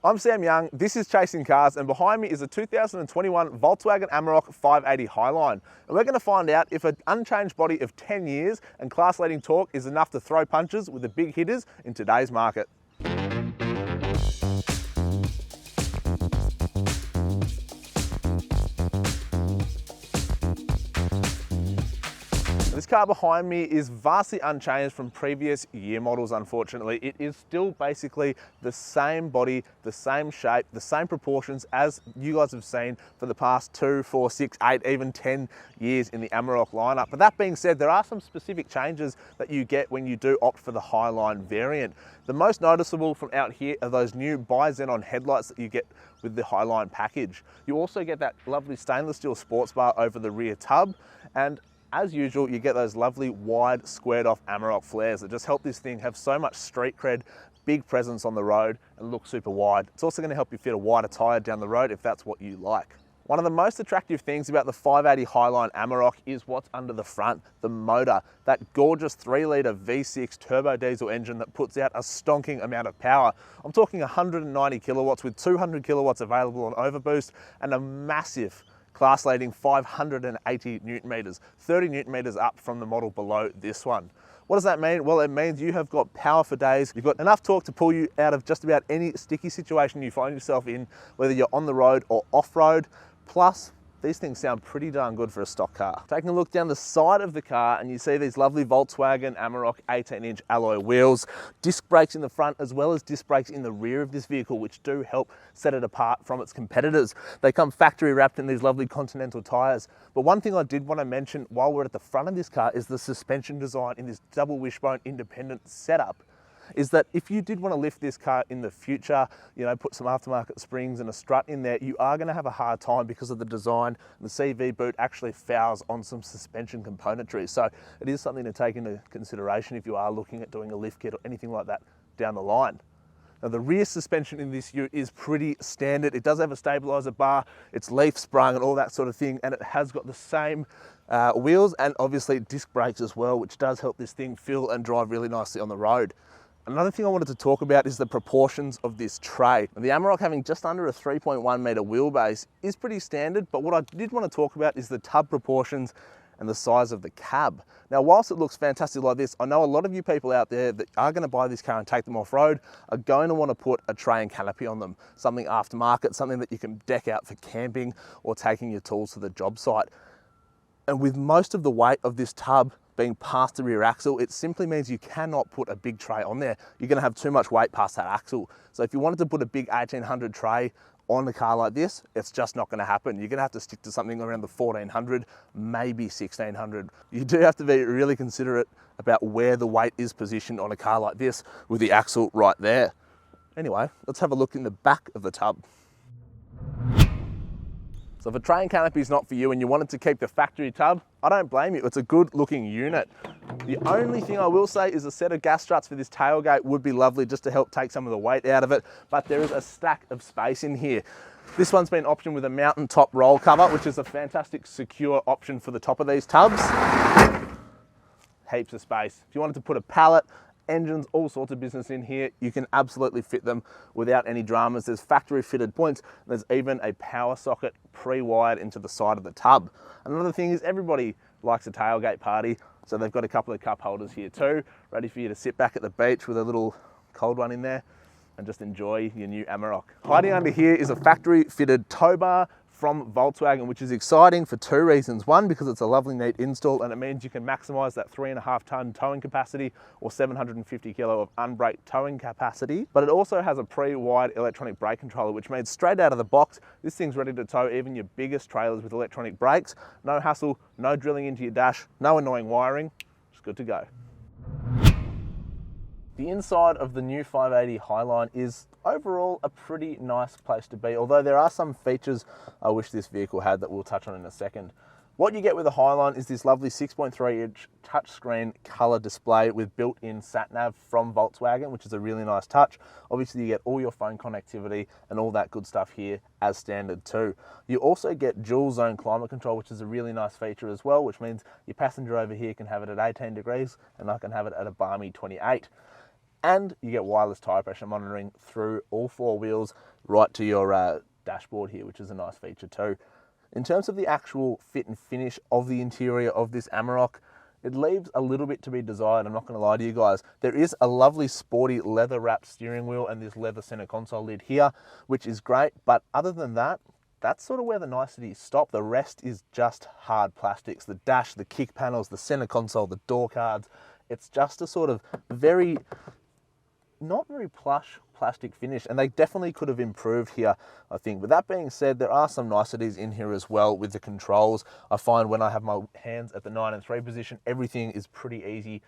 I'm Sam Young, this is Chasing Cars, and behind me is a 2021 Volkswagen Amarok 580 Highline. And we're going to find out if an unchanged body of 10 years and class-leading torque is enough to throw punches with the big hitters in today's market. This car behind me is vastly unchanged from previous year models, unfortunately. It is still basically the same body, the same shape, the same proportions as you guys have seen for the past 2, 4, 6, 8, even 10 years in the Amarok lineup. But that being said, there are some specific changes that you get when you do opt for the Highline variant. The most noticeable from out here are those new bi-xenon headlights that you get with the Highline package. You also get that lovely stainless steel sports bar over the rear tub, and as usual, you get those lovely wide squared off Amarok flares that just help this thing have so much street cred, big presence on the road, and look super wide. It's also going to help you fit a wider tyre down the road if that's what you like. One of the most attractive things about the 580 Highline Amarok is what's under the front, the motor. That gorgeous 3-litre V6 turbo diesel engine that puts out a stonking amount of power. I'm talking 190 kilowatts with 200 kilowatts available on overboost and a massive class-leading 580 newton meters, 30 newton meters up from the model below this one. What does that mean? Well, it means you have got power for days. You've got enough torque to pull you out of just about any sticky situation you find yourself in, whether you're on the road or off-road. Plus, these things sound pretty darn good for a stock car. Taking a look down the side of the car and you see these lovely Volkswagen Amarok 18-inch alloy wheels, disc brakes in the front as well as disc brakes in the rear of this vehicle, which do help set it apart from its competitors. They come factory wrapped in these lovely Continental tyres. But one thing I did want to mention while we're at the front of this car is the suspension design in this double wishbone independent setup. Is that if you did want to lift this car in the future, you know, put some aftermarket springs and a strut in there, you are going to have a hard time because of the design. The CV boot actually fouls on some suspension componentry. So it is something to take into consideration if you are looking at doing a lift kit or anything like that down the line. Now the rear suspension in this ute is pretty standard. It does have a stabilizer bar, it's leaf sprung and all that sort of thing, and it has got the same wheels and obviously disc brakes as well, which does help this thing feel and drive really nicely on the road. Another thing I wanted to talk about is the proportions of this tray. The Amarok having just under a 3.1 metre wheelbase is pretty standard, but what I did want to talk about is the tub proportions and the size of the cab. Now, whilst it looks fantastic like this, I know a lot of you people out there that are going to buy this car and take them off-road are going to want to put a tray and canopy on them, something aftermarket, something that you can deck out for camping or taking your tools to the job site. And with most of the weight of this tub being past the rear axle, it simply means you cannot put a big tray on there. You're going to have too much weight past that axle. So if you wanted to put a big 1800 tray on a car like this, it's just not going to happen. You're going to have to stick to something around the 1400, maybe 1600. You do have to be really considerate about where the weight is positioned on a car like this with the axle right there. Anyway, let's have a look in the back of the tub. So if a tray and canopy is not for you and you wanted to keep the factory tub, I don't blame you. It's a good looking unit. The only thing I will say is a set of gas struts for this tailgate would be lovely just to help take some of the weight out of it, but there is a stack of space in here. This one's been optioned with a mountain top roll cover, which is a fantastic secure option for the top of these tubs. Heaps of space. If you wanted to put a pallet, engines, all sorts of business in here, you can absolutely fit them without any dramas. There's factory fitted points. There's even a power socket pre-wired into the side of the tub. Another thing is everybody likes a tailgate party, so they've got a couple of cup holders here too, ready for you to sit back at the beach with a little cold one in there and just enjoy your new Amarok. Hiding under here is a factory fitted tow bar from Volkswagen, which is exciting for two reasons. One, because it's a lovely neat install and it means you can maximize that 3.5 ton towing capacity or 750 kilo of unbraked towing capacity. But it also has a pre-wired electronic brake controller, which means straight out of the box, this thing's ready to tow even your biggest trailers with electronic brakes. No hassle, no drilling into your dash, no annoying wiring, just good to go. The inside of the new 580 Highline is overall a pretty nice place to be, although there are some features I wish this vehicle had that we'll touch on in a second. What you get with the Highline is this lovely 6.3-inch touchscreen colour display with built-in sat-nav from Volkswagen, which is a really nice touch. Obviously, you get all your phone connectivity and all that good stuff here as standard too. You also get dual zone climate control, which is a really nice feature as well, which means your passenger over here can have it at 18 degrees and I can have it at a balmy 28. and you get wireless tyre pressure monitoring through all four wheels right to your dashboard here, which is a nice feature too. In terms of the actual fit and finish of the interior of this Amarok, it leaves a little bit to be desired, I'm not going to lie to you guys. There is a lovely sporty leather wrapped steering wheel and this leather center console lid here, which is great, but other than that, that's sort of where the niceties stop. The rest is just hard plastics. The dash, the kick panels, the center console, the door cards. It's just a sort of not very plush plastic finish, and they definitely could have improved here, I think. But that being said, there are some niceties in here as well with the controls. I find when I have my hands at the 9 and 3 position, everything is pretty easy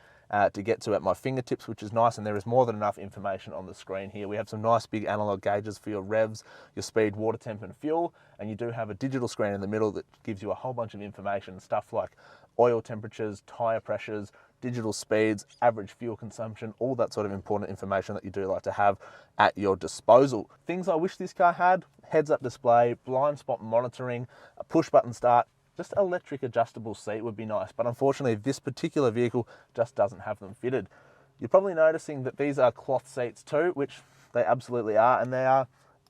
to get to at my fingertips, which is nice, and there is more than enough information on the screen here. We have some nice big analog gauges for your revs, your speed, water temp and fuel, and you do have a digital screen in the middle that gives you a whole bunch of information, stuff like oil temperatures, tyre pressures, digital speeds, average fuel consumption, all that sort of important information that you do like to have at your disposal. Things I wish this car had: heads-up display, blind spot monitoring, a push-button start, just electric adjustable seat would be nice, but unfortunately this particular vehicle just doesn't have them fitted. You're probably noticing that these are cloth seats too, which they absolutely are, and they are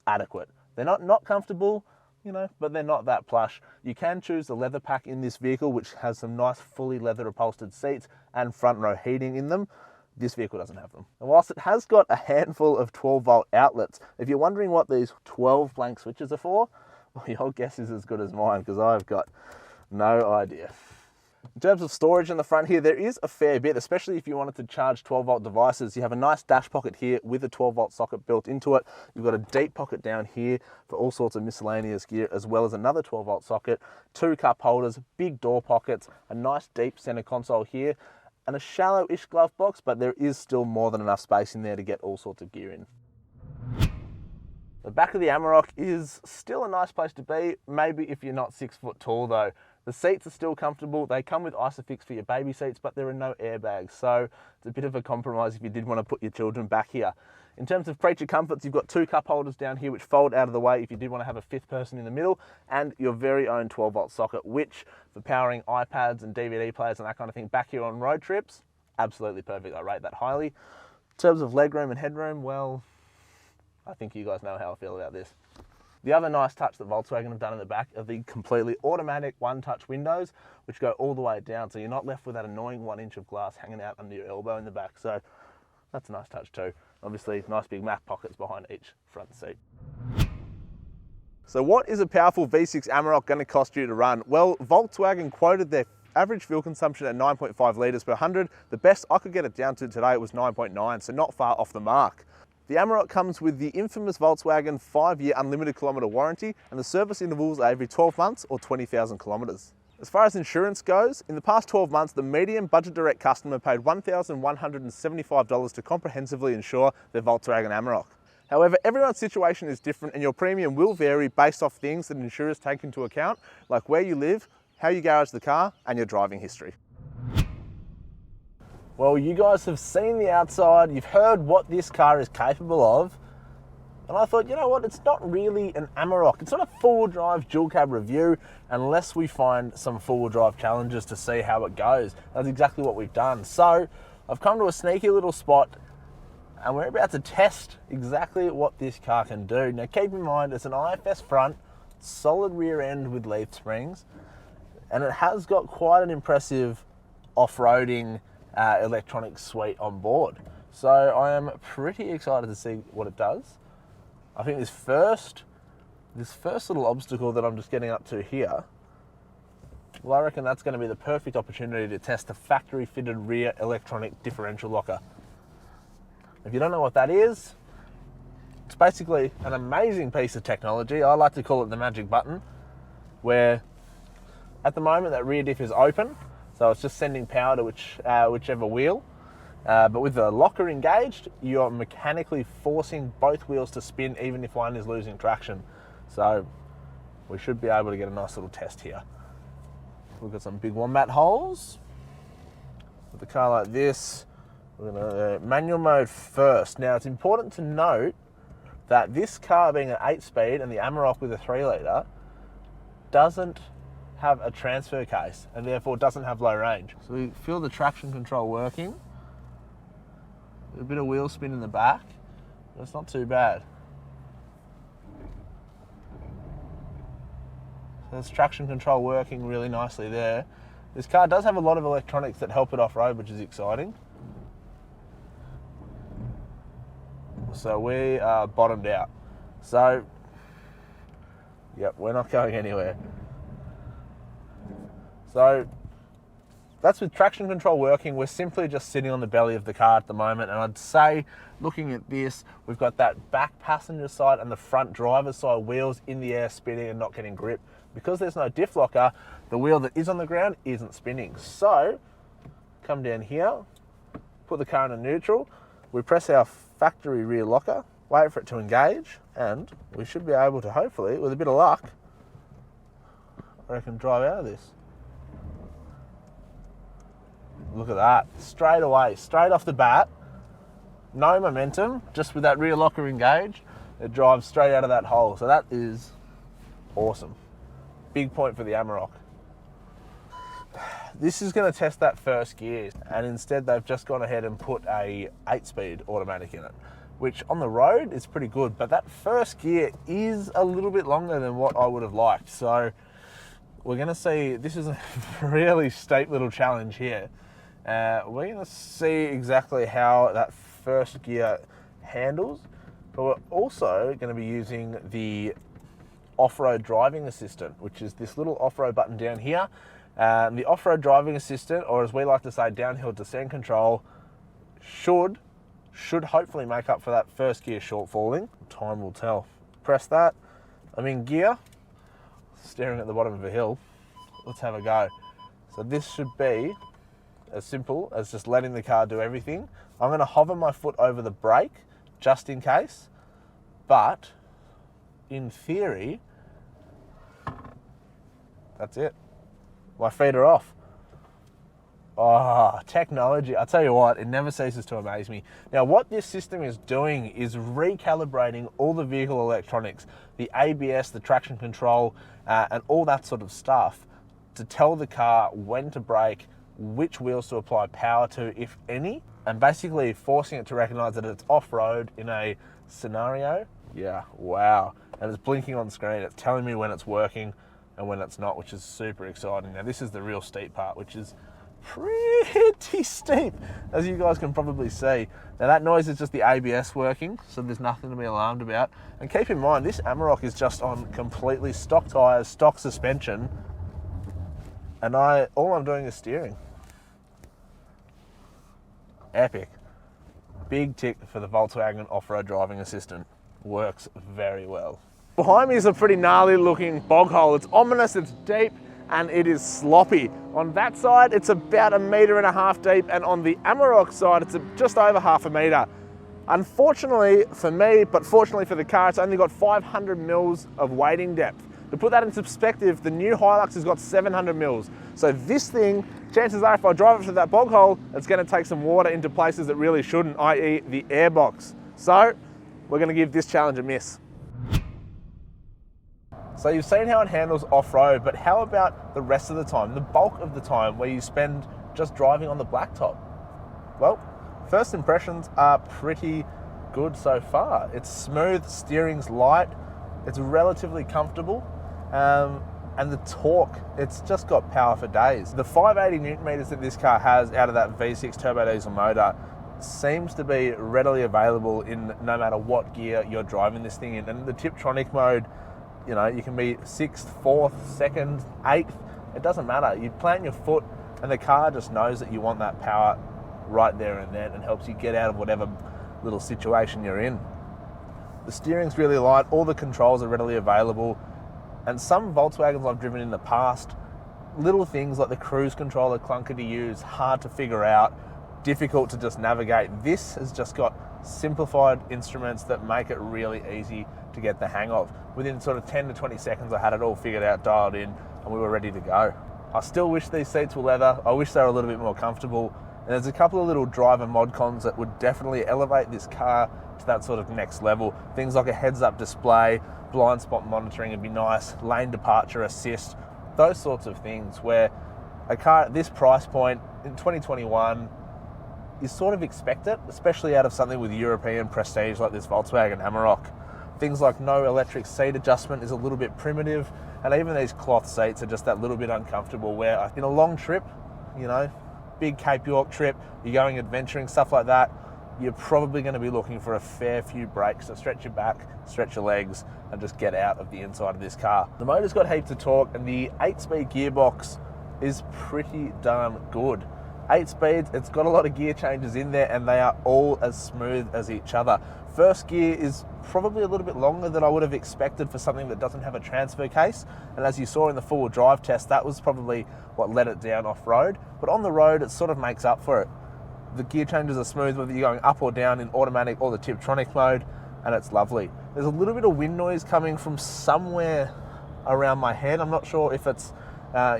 adequate. They're not comfortable, you know, but they're not that plush. You can choose the leather pack in this vehicle, which has some nice fully leather upholstered seats and front row heating in them. This vehicle doesn't have them. And whilst it has got a handful of 12-volt outlets, if you're wondering what these 12 blank switches are for, well, your guess is as good as mine, because I've got no idea. In terms of storage in the front here, there is a fair bit, especially if you wanted to charge 12-volt devices. You have a nice dash pocket here with a 12-volt socket built into it. You've got a deep pocket down here for all sorts of miscellaneous gear, as well as another 12-volt socket, 2 cup holders, big door pockets, a nice deep center console here, and a shallow-ish glove box, but there is still more than enough space in there to get all sorts of gear in. The back of the Amarok is still a nice place to be, maybe if you're not 6 foot tall though. The seats are still comfortable. They come with Isofix for your baby seats, but there are no airbags, so it's a bit of a compromise if you did want to put your children back here. In terms of creature comforts, you've got 2 cup holders down here which fold out of the way if you did want to have a 5th person in the middle, and your very own 12-volt socket, which for powering iPads and DVD players and that kind of thing back here on road trips, absolutely perfect. I rate that highly. In terms of legroom and headroom, well, I think you guys know how I feel about this. The other nice touch that Volkswagen have done in the back are the completely automatic one-touch windows, which go all the way down, so you're not left with that annoying 1 inch of glass hanging out under your elbow in the back. So that's a nice touch too. Obviously, nice big map pockets behind each front seat. So what is a powerful V6 Amarok going to cost you to run? Well, Volkswagen quoted their average fuel consumption at 9.5 litres per 100. The best I could get it down to today was 9.9, so not far off the mark. The Amarok comes with the infamous Volkswagen 5-year unlimited kilometre warranty, and the service intervals are every 12 months or 20,000 kilometres. As far as insurance goes, in the past 12 months, the median budget direct customer paid $1,175 to comprehensively insure their Volkswagen Amarok. However, everyone's situation is different, and your premium will vary based off things that insurers take into account, like where you live, how you garage the car, and your driving history. Well, you guys have seen the outside, you've heard what this car is capable of, and I thought, you know what, it's not really an Amarok. It's not a four-wheel drive dual cab review unless we find some four-wheel drive challenges to see how it goes. That's exactly what we've done. So I've come to a sneaky little spot and we're about to test exactly what this car can do. Now keep in mind, it's an IFS front, solid rear end with leaf springs, and it has got quite an impressive off-roading electronic suite on board. So I am pretty excited to see what it does. I think this first little obstacle that I'm just getting up to here, well, I reckon that's going to be the perfect opportunity to test the factory fitted rear electronic differential locker. If you don't know what that is, it's basically an amazing piece of technology. I like to call it the magic button, where at the moment that rear diff is open, so it's just sending power to whichever wheel. But with the locker engaged, you're mechanically forcing both wheels to spin even if one is losing traction. So we should be able to get a nice little test here. We've got some big wombat holes. With a car like this, we're going to manual mode first. Now it's important to note that this car being an 8-speed and the Amarok with a 3-litre doesn't have a transfer case and therefore doesn't have low range. So we feel the traction control working. A bit of wheel spin in the back, but it's not too bad. So there's traction control working really nicely there. This car does have a lot of electronics that help it off-road, which is exciting. So we are bottomed out. So, yep, we're not going anywhere. So that's with traction control working. We're simply just sitting on the belly of the car at the moment. And I'd say, looking at this, we've got that back passenger side and the front driver's side wheels in the air spinning and not getting grip. Because there's no diff locker, the wheel that is on the ground isn't spinning. So, come down here, put the car in a neutral, we press our factory rear locker, wait for it to engage, and we should be able to, hopefully, with a bit of luck, I reckon, drive out of this. Look at that, straight away, straight off the bat, no momentum, just with that rear locker engaged, it drives straight out of that hole. So that is awesome. Big point for the Amarok. This is going to test that first gear, and instead they've just gone ahead and put a 8-speed automatic in it, which on the road is pretty good, but that first gear is a little bit longer than what I would have liked. So we're going to see, this is a really steep little challenge here. We're going to see exactly how that first gear handles, but we're also going to be using the off-road driving assistant, which is this little off-road button down here. The off-road driving assistant, or as we like to say, downhill descent control, should hopefully make up for that first gear shortfalling. Time will tell. Press that. I'm in gear, staring at the bottom of a hill. Let's have a go. So this should be as simple as just letting the car do everything. I'm going to hover my foot over the brake just in case, but in theory, that's it. My feet are off. Oh, technology. I'll tell you what, it never ceases to amaze me. Now, what this system is doing is recalibrating all the vehicle electronics, the ABS, the traction control, and all that sort of stuff to tell the car when to brake, which wheels to apply power to, if any, and basically forcing it to recognize that it's off-road in a scenario. Yeah, wow. And it's blinking on screen. It's telling me when it's working and when it's not, which is super exciting. Now, this is the real steep part, which is pretty steep, as you guys can probably see. Now, that noise is just the ABS working, so there's nothing to be alarmed about. And keep in mind, this Amarok is just on completely stock tyres, stock suspension, and all I'm doing is steering. Epic. Big tick for the Volkswagen off-road driving assistant. Works very well. Behind me is a pretty gnarly looking bog hole. It's ominous, it's deep, and it is sloppy. On that side, it's about 1.5 meters deep, and on the Amarok side, it's just over 0.5 meter. Unfortunately for me, but fortunately for the car, it's only got 500 mils of wading depth. To put that into perspective, the new HiLux has got 700 mils. So this thing, chances are if I drive it through that bog hole, it's going to take some water into places that really shouldn't, i.e. the airbox. So we're going to give this challenge a miss. So you've seen how it handles off-road, but how about the rest of the time, the bulk of the time where you spend just driving on the blacktop? Well, first impressions are pretty good so far. It's smooth, steering's light, it's relatively comfortable, and the torque, it's just got power for days. The 580 Newton meters that this car has out of that V6 turbo diesel motor seems to be readily available in no matter what gear you're driving this thing in. And the Tiptronic mode, you know, you can be 6th, 4th, 2nd, 8th, it doesn't matter. You plant your foot and the car just knows that you want that power right there and then and helps you get out of whatever little situation you're in. The steering's really light, all the controls are readily available, and some Volkswagens I've driven in the past, little things like the cruise control are clunky to use, hard to figure out, difficult to just navigate. This has just got simplified instruments that make it really easy to get the hang of. Within sort of 10 to 20 seconds I had it all figured out, dialed in, and we were ready to go. I still wish these seats were leather. I wish they were a little bit more comfortable. And there's a couple of little driver mod cons that would definitely elevate this car to that sort of next level. Things like a heads-up display, blind spot monitoring would be nice, lane departure assist, those sorts of things where a car at this price point in 2021, you sort of expect it, especially out of something with European prestige like this Volkswagen Amarok. Things like no electric seat adjustment is a little bit primitive, and even these cloth seats are just that little bit uncomfortable, where in a long trip, you know, big Cape York trip, you're going adventuring, stuff like that, you're probably going to be looking for a fair few breaks to stretch your back, stretch your legs, and just get out of the inside of this car. The motor's got heaps of torque, and the 8-speed gearbox is pretty darn good. 8 speeds, it's got a lot of gear changes in there, and they are all as smooth as each other. First gear is probably a little bit longer than I would have expected for something that doesn't have a transfer case. And as you saw in the four-wheel drive test, that was probably what let it down off-road. But on the road, it sort of makes up for it. The gear changes are smooth, whether you're going up or down in automatic or the Tiptronic mode, and it's lovely. There's a little bit of wind noise coming from somewhere around my head. I'm not sure if it's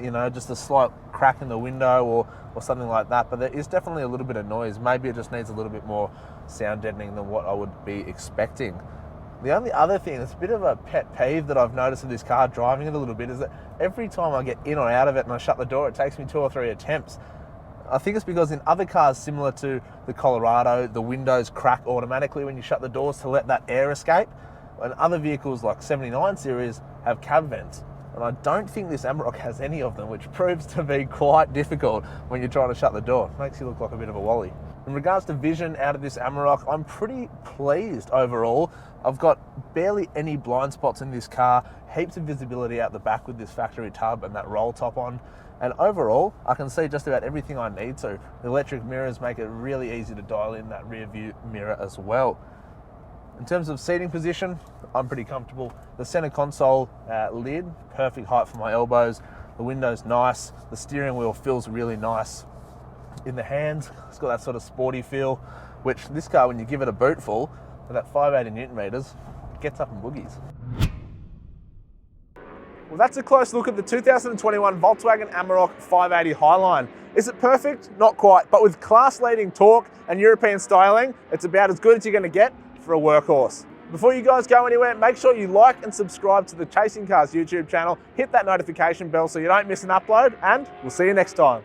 you know, just a slight crack in the window or something like that, but there is definitely a little bit of noise. Maybe it just needs a little bit more sound deadening than what I would be expecting. The only other thing that's a bit of a pet peeve that I've noticed in this car, driving it a little bit, is that every time I get in or out of it and I shut the door, it takes me 2 or 3 attempts. I think it's because in other cars similar to the Colorado, the windows crack automatically when you shut the doors to let that air escape, and other vehicles like 79 series have cab vents. And I don't think this Amarok has any of them, which proves to be quite difficult when you're trying to shut the door. Makes you look like a bit of a wally. In regards to vision out of this Amarok, I'm pretty pleased overall. I've got barely any blind spots in this car, heaps of visibility out the back with this factory tub and that roll top on. And overall, I can see just about everything I need to. The electric mirrors make it really easy to dial in that rear view mirror as well. In terms of seating position, I'm pretty comfortable. The center console lid, perfect height for my elbows. The window's nice. The steering wheel feels really nice in the hands. It's got that sort of sporty feel, which this car, when you give it a boot full, with that 580 Newton meters, gets up and boogies. Well, that's a close look at the 2021 Volkswagen Amarok 580 Highline. Is it perfect? Not quite, but with class-leading torque and European styling, it's about as good as you're going to get for a workhorse. Before you guys go anywhere, make sure you like and subscribe to the Chasing Cars YouTube channel, hit that notification bell so you don't miss an upload, and we'll see you next time.